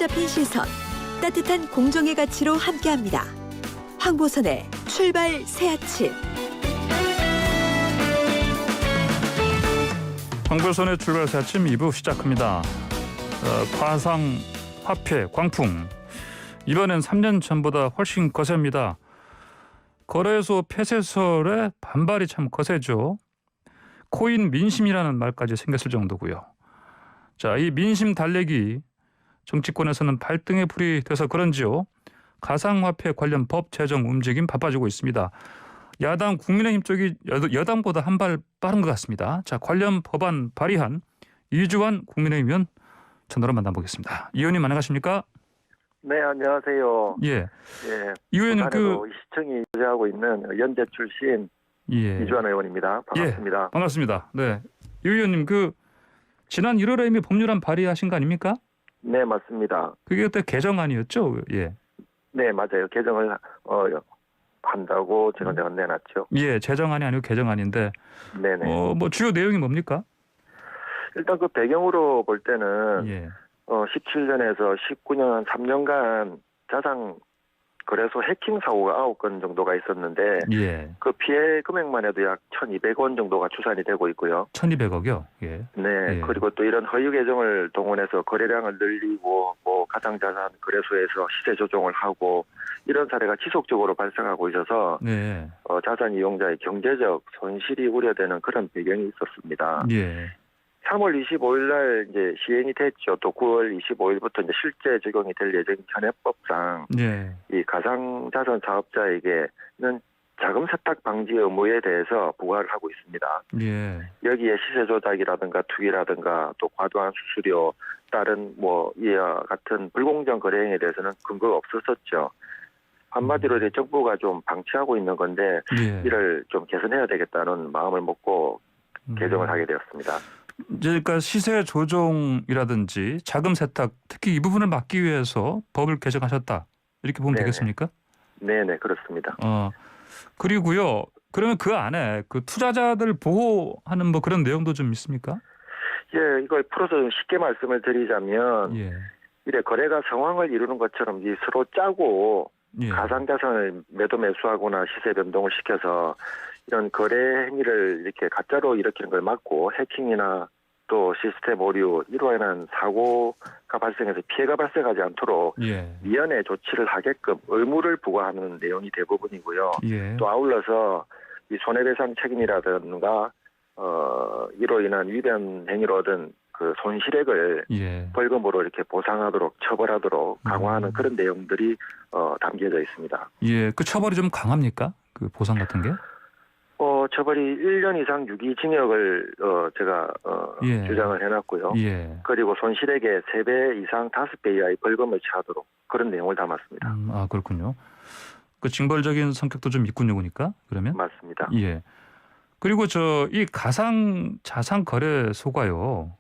잡힌 시선, 따뜻한 공정의 가치로 함께합니다. 황보선의 출발 새 아침. 황보선의 출발 새 아침 2부 시작합니다. 가상화폐 광풍. 이번엔 3년 전보다 훨씬 거셉니다. 거래소 폐쇄설에 반발이 참 거세죠. 코인 민심이라는 말까지 생겼을 정도고요. 자, 이 민심 달래기 정치권에서는 발등에 불이 돼서 그런지요. 가상화폐 관련 법 제정 움직임 바빠지고 있습니다. 야당 국민의힘 쪽이 여당보다 한 발 빠른 것 같습니다. 자, 관련 법안 발의한 이주환 국민의힘 의원 전화로 만나보겠습니다. 이 의원님 안녕하십니까? 네, 안녕하세요. 예. 예. 이 의원님 시청이 유지하고 있는 연대 출신 이주환 의원입니다. 반갑습니다. 예, 반갑습니다. 네. 이 의원님 지난 1월에 이미 법률안 발의하신 거 아닙니까? 네, 맞습니다. 그게 그때 개정안이었죠? 예. 네, 맞아요. 개정을 한다고 제가 내놨죠. 예, 제정안이 아니고 개정안인데 네네. 뭐 주요 내용이 뭡니까? 일단 그 배경으로 볼 때는 예. 17년에서 19년 3년간 자산 거래소 해킹 사고가 9건 정도가 있었는데 예. 그 피해 금액만 해도 약 1,200원 정도가 추산이 되고 있고요. 1,200억이요? 예. 네, 예. 그리고 또 이런 허위 계정을 동원해서 거래량을 늘리고 뭐 가상자산 거래소에서 시세 조종을 하고 이런 사례가 지속적으로 발생하고 있어서 네. 자산 이용자의 경제적 손실이 우려되는 그런 배경이 있었습니다. 예. 3월 25일 날 이제 시행이 됐죠. 또 9월 25일부터 이제 실제 적용이 될 예정인 현행법상 예. 이 가상자산 사업자에게는 자금 세탁 방지 의무에 대해서 부과를 하고 있습니다. 예. 여기에 시세 조작이라든가 투기라든가 또 과도한 수수료 다른 뭐 이와 같은 불공정 거래 행위에 대해서는 근거가 없었었죠. 한마디로 이제 정부가 좀 방치하고 있는 건데 예. 이를 좀 개선해야 되겠다는 마음을 먹고 개정을 하게 되었습니다. 그러니까 시세 조종이라든지 자금 세탁 특히 이 부분을 막기 위해서 법을 개정하셨다. 이렇게 보면 네네. 되겠습니까? 네네, 그렇습니다. 그리고요. 그러면 그 안에 그 투자자들 보호하는 뭐 그런 내용도 좀 있습니까? 예, 이걸 풀어서 좀 쉽게 말씀을 드리자면 예. 이래 거래가 상황을 이루는 것처럼 이 서로 짜고 예. 가상자산을 매도 매수하거나 시세 변동을 시켜서 이런 거래 행위를 이렇게 가짜로 일으키는 걸 막고 해킹이나 또 시스템 오류 이로 인한 사고가 발생해서 피해가 발생하지 않도록 예. 미연의 조치를 하게끔 의무를 부과하는 내용이 대부분이고요. 예. 또 아울러서 이 손해배상 책임이라든가 이로 인한 위반 행위로 얻은 그 손실액을 예. 벌금으로 이렇게 보상하도록 처벌하도록 강화하는 그런 내용들이 담겨져 있습니다. 예. 그 처벌이 좀 강합니까? 그 보상 같은 게? 처벌이 1년 이상 유기징역을 제가 예. 주장을 해놨고요. 예. 그리고 손실액의 3배 이상 5배 이하의 벌금을 처하도록 그런 내용을 담았습니다. 그렇군요. 그 징벌적인 성격도 좀 있군요, 보니까 그러면. 맞습니다. 예. 그리고 이 가상 자산 거래소가요.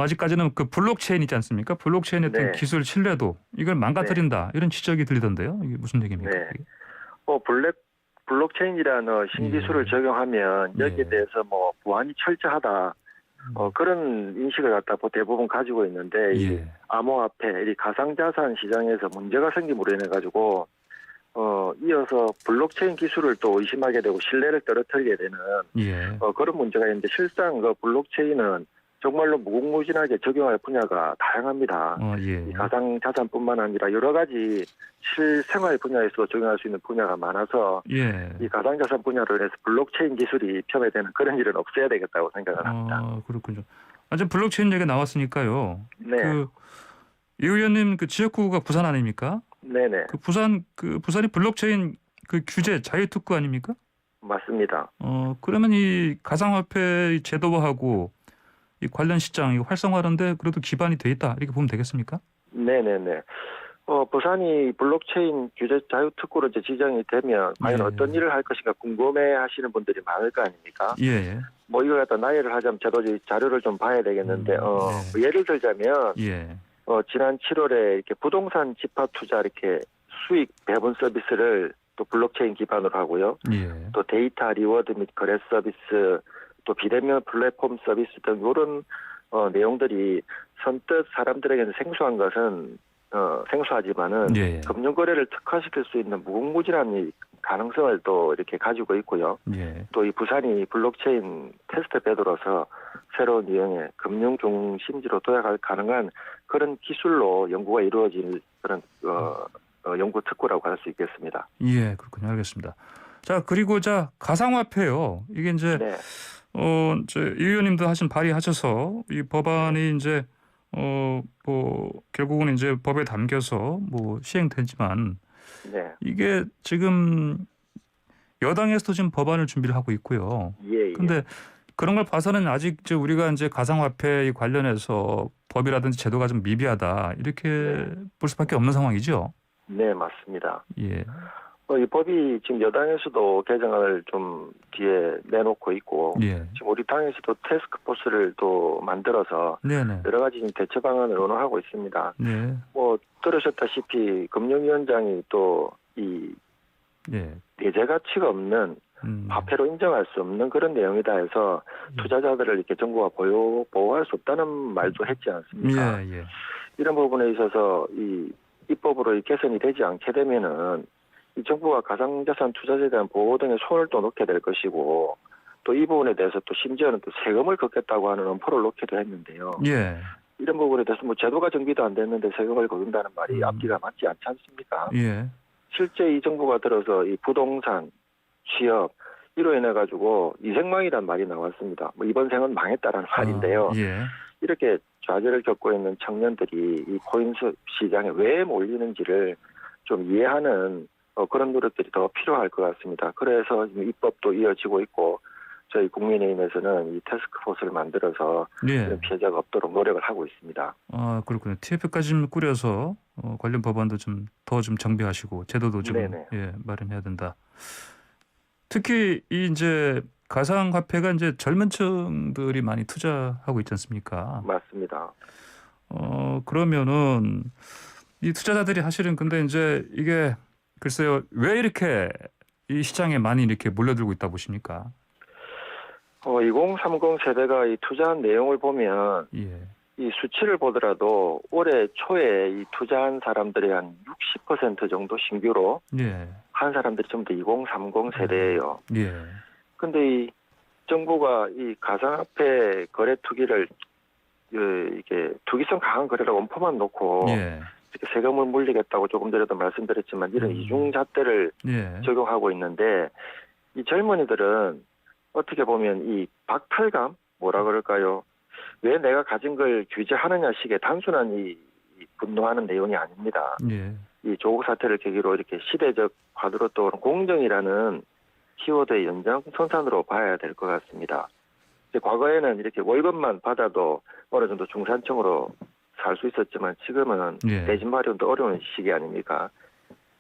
아직까지는 그 블록체인 있지 않습니까? 블록체인의 어떤 네. 기술 신뢰도 이걸 망가뜨린다 이런 지적이 들리던데요. 이게 무슨 얘기입니까? 네. 블록체인이라는 신기술을 예. 적용하면 여기에 예. 대해서 뭐 보안이 철저하다. 그런 인식을 갖다 대부분 가지고 있는데 이 예. 암호화폐, 이 가상자산 시장에서 문제가 생김으로 인해 가지고 이어서 블록체인 기술을 또 의심하게 되고 신뢰를 떨어뜨리게 되는 예. 그런 문제가 있는데 실상 그 블록체인은 정말로 무궁무진하게 적용할 분야가 다양합니다. 예. 이 가상자산뿐만 아니라 여러 가지 실생활 분야에서 적용할 수 있는 분야가 많아서 예. 이 가상자산 분야를 해서 블록체인 기술이 폄훼되는 그런 일은 없어야 되겠다고 생각을 합니다. 그렇군요. 지금 블록체인 얘기 나왔으니까요. 네, 이 의원님 그 지역구가 부산 아닙니까? 네네, 부산이 블록체인 그 규제 자유특구 아닙니까? 맞습니다. 그러면 이 가상화폐 제도화하고 이 관련 시장 이거 활성화하는데 그래도 기반이 돼 있다 이렇게 보면 되겠습니까? 네네네. 부산이 블록체인 규제 자유특구로 이제 지정이 되면 과연 예. 어떤 일을 할 것인가 궁금해하시는 분들이 많을 거 아닙니까? 예. 뭐 이걸 갖다 나열을 하자면 저도 자료를 좀 봐야 되겠는데 네. 뭐 예를 들자면 예. 지난 7월에 이렇게 부동산 집합 투자 이렇게 수익 배분 서비스를 또 블록체인 기반으로 하고요. 예. 또 데이터 리워드 및 거래 서비스, 또 비대면 플랫폼 서비스 등 이런 내용들이 선뜻 사람들에게는 생소한 것은 생소하지만은 예. 금융 거래를 특화시킬 수 있는 무궁무진한 이 가능성을 또 이렇게 가지고 있고요. 예. 또 이 부산이 블록체인 테스트 베드로서 새로운 유형의 금융 중심지로 도약할 가능한 그런 기술로 연구가 이루어질 그런 연구 특구라고 할 수 있겠습니다. 예, 그렇군요. 알겠습니다. 자, 그리고 가상화폐요. 이게 이제 네, 이제 이 의원님도 발의하셔서 이 법안이 이제 결국은 이제 법에 담겨서 시행되지만 네, 이게 지금 여당에서도 지금 법안을 준비를 하고 있고요. 예, 예. 근데 그런 걸 봐서는 아직 이제 우리가 이제 가상화폐 관련해서 법이라든지 제도가 좀 미비하다 이렇게 볼 수밖에 없는 상황이죠. 네, 맞습니다. 예, 이 법이 지금 여당에서도 개정을 좀 뒤에 내놓고 있고 예, 지금 우리 당에서도 태스크포스를 또 만들어서 네네, 여러 가지 대처 방안을 논의하고 있습니다. 네, 들으셨다시피 금융위원장이 또 이 예, 내재 가치가 없는 화폐로 인정할 수 없는 그런 내용이다 해서 투자자들을 이렇게 정부가 보호할 수 없다는 말도 했지 않습니까? 예, 예, 이런 부분에 있어서 이 입법으로 이 개선이 되지 않게 되면은 이 정부가 가상자산 투자자에 대한 보호 등에 손을 또 놓게 될 것이고 또 이 부분에 대해서 또 심지어는 또 세금을 걷겠다고 하는 엄포를 놓기도 했는데요. 예, 이런 부분에 대해서 제도가 정비도 안 됐는데 세금을 걷는다는 말이 앞뒤가 맞지 않지 않습니까? 예, 실제 이 정부가 들어서 이 부동산, 취업 이로 인해 가지고 이생망이란 말이 나왔습니다. 이번 생은 망했다라는 말인데요. 예, 이렇게 좌절을 겪고 있는 청년들이 이 코인 시장에 왜 몰리는지를 좀 이해하는 그런 노력들이 더 필요할 것 같습니다. 그래서 입법도 이어지고 있고 저희 국민의힘에서는 이 태스크포스를 만들어서 예. 이런 피해자가 없도록 노력을 하고 있습니다. 아, 그렇군요. TF까지 좀 꾸려서 관련 법안도 좀 더 정비하시고 제도도 좀 네네. 마련해야 된다. 특히 이 이제 가상화폐가 이제 젊은 층들이 많이 투자하고 있지 않습니까? 맞습니다. 그러면은 이 투자자들이 사실은 근데 이제 이게 글쎄요, 왜 이렇게 이 시장에 많이 이렇게 몰려들고 있다 보십니까? 2030 세대가 이 투자한 내용을 보면 예. 이 수치를 보더라도 올해 초에 이 투자한 사람들의 한 60% 정도 신규로 예. 한 사람들이 전부 다 2030 세대예요. 예. 근데 이 정부가 이 가상화폐 거래 투기를 이게 투기성 강한 거래라고 엄포만 놓고 예. 이렇게 세금을 물리겠다고 조금 전에도 말씀드렸지만 이런 이중잣대를 예. 적용하고 있는데 이 젊은이들은 어떻게 보면 이 박탈감 뭐라 그럴까요? 왜 내가 가진 걸 규제하느냐 식의 단순한 이 분노하는 내용이 아닙니다. 예. 이 조국 사태를 계기로 이렇게 시대적 과도로 떠오른 공정이라는 키워드의 연장선상으로 봐야 될 것 같습니다. 이제 과거에는 이렇게 월급만 받아도 어느 정도 중산층으로 살 수 있었지만 지금은 예. 내 집 마련도 어려운 시기 아닙니까?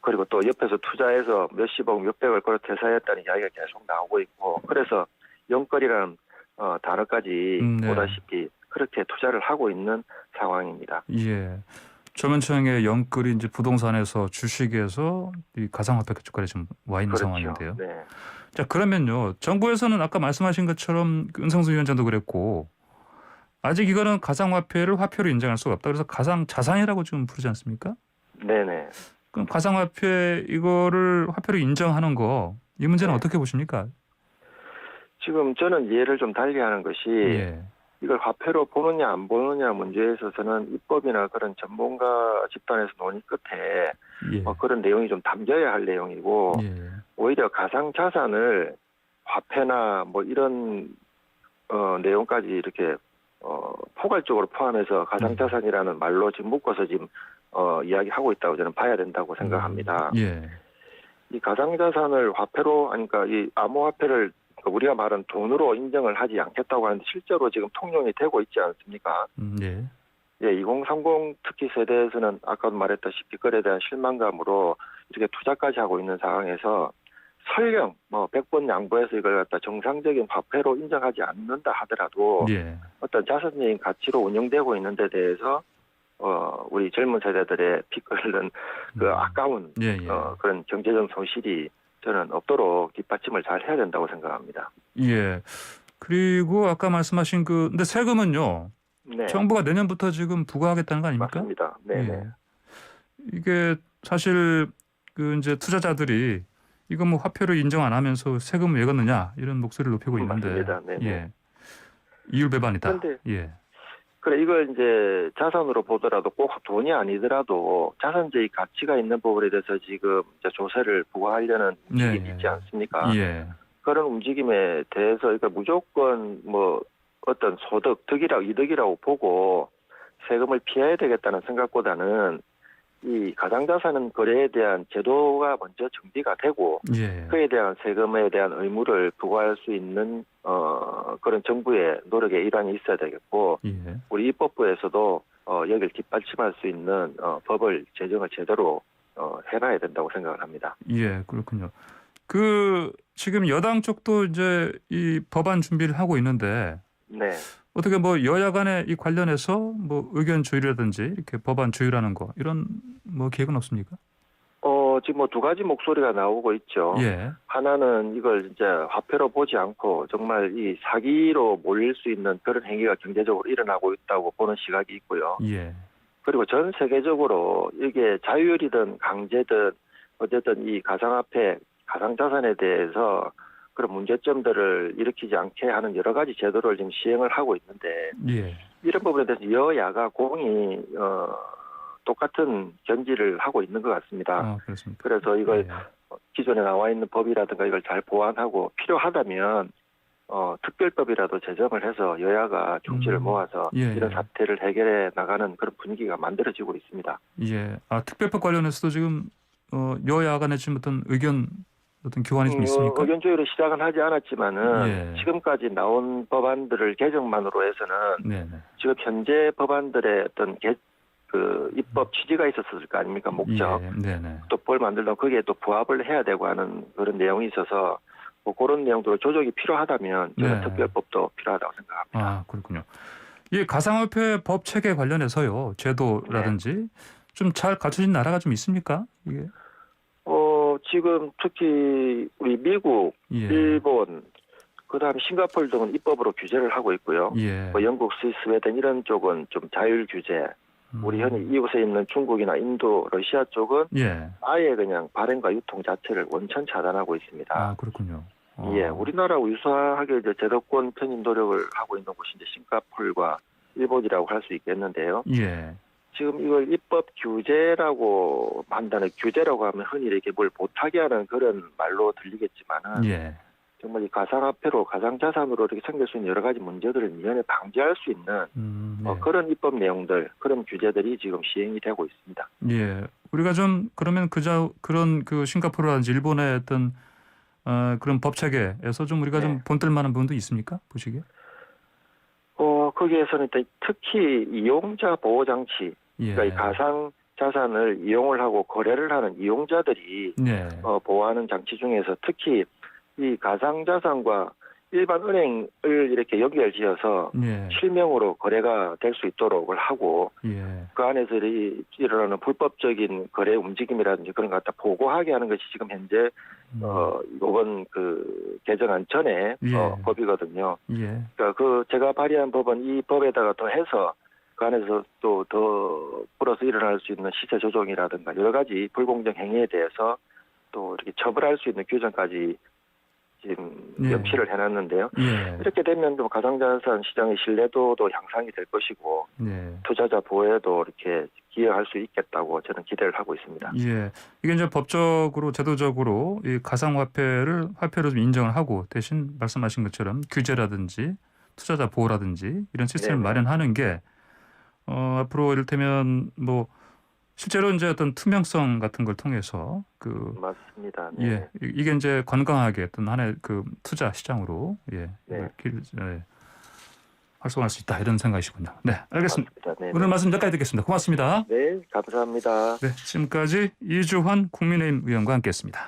그리고 또 옆에서 투자해서 몇십억, 몇백을 걸어 퇴사했다는 이야기가 계속 나오고 있고 그래서 영끌이라는 단어까지 네. 보다시피 그렇게 투자를 하고 있는 상황입니다. 예. 젊은 층의 영끌이 이제 부동산에서 주식에서 이 가상화폐 쪽까지 좀 와 있는 그렇죠. 상황인데요. 네. 자, 그러면요. 정부에서는 아까 말씀하신 것처럼 은성수 위원장도 그랬고 아직 이거는 가상화폐를 화폐로 인정할 수가 없다. 그래서 가상자산이라고 지금 부르지 않습니까? 네네. 그럼 가상화폐 이거를 화폐로 인정하는 거 이 문제는 네. 어떻게 보십니까? 지금 저는 이해를 좀 달리하는 것이 예. 이걸 화폐로 보느냐 안 보느냐 문제에 있어서는 입법이나 그런 전문가 집단에서 논의 끝에 예. 그런 내용이 좀 담겨야 할 내용이고 예. 오히려 가상자산을 화폐나 이런 내용까지 이렇게 포괄적으로 포함해서 가상자산이라는 말로 지금 묶어서 지금 이야기하고 있다고 저는 봐야 된다고 생각합니다. 예. 이 가상자산을 화폐로 그러니까 이 암호화폐를 우리가 말한 돈으로 인정을 하지 않겠다고 하는데 실제로 지금 통용이 되고 있지 않습니까? 예. 예, 2030 특히 세대에서는 아까도 말했다시피 그에 대한 실망감으로 이렇게 투자까지 하고 있는 상황에서 설령 100번 양보해서 이걸 갖다 정상적인 화폐로 인정하지 않는다 하더라도 예. 어떤 자산적인 가치로 운영되고 있는 데 대해서 우리 젊은 세대들의 피 끓는 그 아까운 예. 예. 그런 경제적 손실이 저는 없도록 뒷받침을 잘 해야 된다고 생각합니다. 예. 그리고 아까 말씀하신 근데 세금은요. 네. 정부가 내년부터 지금 부과하겠다는 거 아닙니까? 맞습니다. 네. 네. 예. 이게 사실 그 이제 투자자들이 이거 뭐 화폐로 인정 안 하면서 세금 왜 걷느냐 이런 목소리를 높이고 있는데, 맞습니다. 네. 예, 이율배반이다. 그런데 예, 그래 이걸 이제 자산으로 보더라도 꼭 돈이 아니더라도 자산재의 가치가 있는 부분에 대해서 지금 이제 조세를 부과하려는 움직임이 네. 있지 않습니까? 예, 그런 움직임에 대해서 그러니까 무조건 뭐 어떤 소득, 이득이라고 보고 세금을 피해야 되겠다는 생각보다는 이 가상자산 거래에 대한 제도가 먼저 정비가 되고 예, 그에 대한 세금에 대한 의무를 부과할 수 있는 그런 정부의 노력의 일환이 있어야 되겠고 예, 우리 입법부에서도 여기를 뒷받침할 수 있는 법을 제정을 제대로 해놔야 된다고 생각을 합니다. 예, 그렇군요. 그 지금 여당 쪽도 이제 이 법안 준비를 하고 있는데 네. 어떻게 뭐 여야 간에 이 관련해서 뭐 의견 조율이라든지 이렇게 법안 조율하는 거 이런 뭐 계획은 없습니까? 지금 뭐 두 가지 목소리가 나오고 있죠. 예, 하나는 이걸 이제 화폐로 보지 않고 정말 이 사기로 몰릴 수 있는 그런 행위가 경제적으로 일어나고 있다고 보는 시각이 있고요. 예, 그리고 전 세계적으로 이게 자율이든 강제든 어쨌든 이 가상화폐, 가상자산에 대해서 그런 문제점들을 일으키지 않게 하는 여러 가지 제도를 지금 시행을 하고 있는데 예, 이런 부분에 대해서 여야가 공히 똑같은 견지를 하고 있는 것 같습니다. 그렇습니까? 그래서 이걸 예. 기존에 나와 있는 법이라든가 이걸 잘 보완하고 필요하다면 특별법이라도 제정을 해서 여야가 총지를 모아서 예, 이런 예. 사태를 해결해 나가는 그런 분위기가 만들어지고 있습니다. 예. 특별법 관련해서도 지금 여야 간에 지금 어떤 의견 어떤 교환이 좀 있습니까? 의견 조율을 시작은 하지 않았지만은 예. 지금까지 나온 법안들을 개정만으로 해서는 네, 네. 지금 현재 법안들의 어떤 그 입법 취지가 있었을 거 아닙니까? 목적. 예, 네, 네. 또 뭘 만들려면 거기에 또 부합을 해야 되고 하는 그런 내용이 있어서 뭐 그런 내용들로 조정이 필요하다면 저는 네. 특별법도 필요하다고 생각합니다. 그렇군요. 이 가상화폐 법 체계 관련해서요, 제도라든지 좀 잘 갖춰진 나라가 좀 있습니까? 이게? 지금 특히 우리 미국, 예. 일본, 그다음에 싱가포르 등은 입법으로 규제를 하고 있고요. 예. 뭐 영국, 스위스, 스웨덴 이런 쪽은 좀 자율 규제. 우리 현재 이곳에 있는 중국이나 인도, 러시아 쪽은 예. 아예 그냥 발행과 유통 자체를 원천 차단하고 있습니다. 그렇군요. 예, 우리나라하고 유사하게 이제 제도권 편입 노력을 하고 있는 곳이 이제 싱가포르와 일본이라고 할 수 있겠는데요. 예. 지금 이걸 입법 규제라고 한다는 규제라고 하면 흔히 이렇게 뭘 못하게 하는 그런 말로 들리겠지만은 예. 정말 이 가상화폐로 가상자산으로 이렇게 생길 수 있는 여러 가지 문제들을 미연에 방지할 수 있는 네. 그런 입법 내용들, 그런 규제들이 지금 시행이 되고 있습니다. 예. 우리가 좀 그러면 그런 그 싱가포르라든지 일본의 어떤 그런 법 체계에서 좀 우리가 네. 좀 본뜰만한 부분도 있습니까? 보시기에? 거기에서는 일단 특히 이용자 보호 장치, 예. 그러니까 이 가상 자산을 이용을 하고 거래를 하는 이용자들이 네. 보호하는 장치 중에서 특히 이 가상 자산과 일반 은행을 이렇게 연결지어서 예. 실명으로 거래가 될 수 있도록 하고 예. 그 안에서 일어나는 불법적인 거래 움직임이라든지 그런 것 갖다 보고하게 하는 것이 지금 현재 이번 그 개정안 전에 예. 법이거든요. 예. 그러니까 제가 발의한 법은 이 법에다가 더 해서 그 안에서 또 더 플러스 일어날 수 있는 시세 조정이라든가 여러 가지 불공정 행위에 대해서 또 이렇게 처벌할 수 있는 규정까지 지금 예. 염치를 해놨는데요. 예. 이렇게 되면 또 가상자산 시장의 신뢰도도 향상이 될 것이고 예. 투자자 보호에도 이렇게 기여할 수 있겠다고 저는 기대를 하고 있습니다. 예. 이게 이제 법적으로 제도적으로 이 가상화폐를 화폐로 좀 인정을 하고 대신 말씀하신 것처럼 규제라든지 투자자 보호라든지 이런 시스템을 네네. 마련하는 게 앞으로 이를테면 뭐 실제로 이제 어떤 투명성 같은 걸 통해서 맞습니다. 네. 예, 이게 이제 건강하게 어떤 하나의 그 투자 시장으로 네. 활성화할 수 있다 이런 생각이시군요. 네, 알겠습니다. 맞습니다. 네. 오늘 말씀 여기까지 듣겠습니다. 고맙습니다. 네, 감사합니다. 네, 지금까지 이주환 국민의힘 의원과 함께했습니다.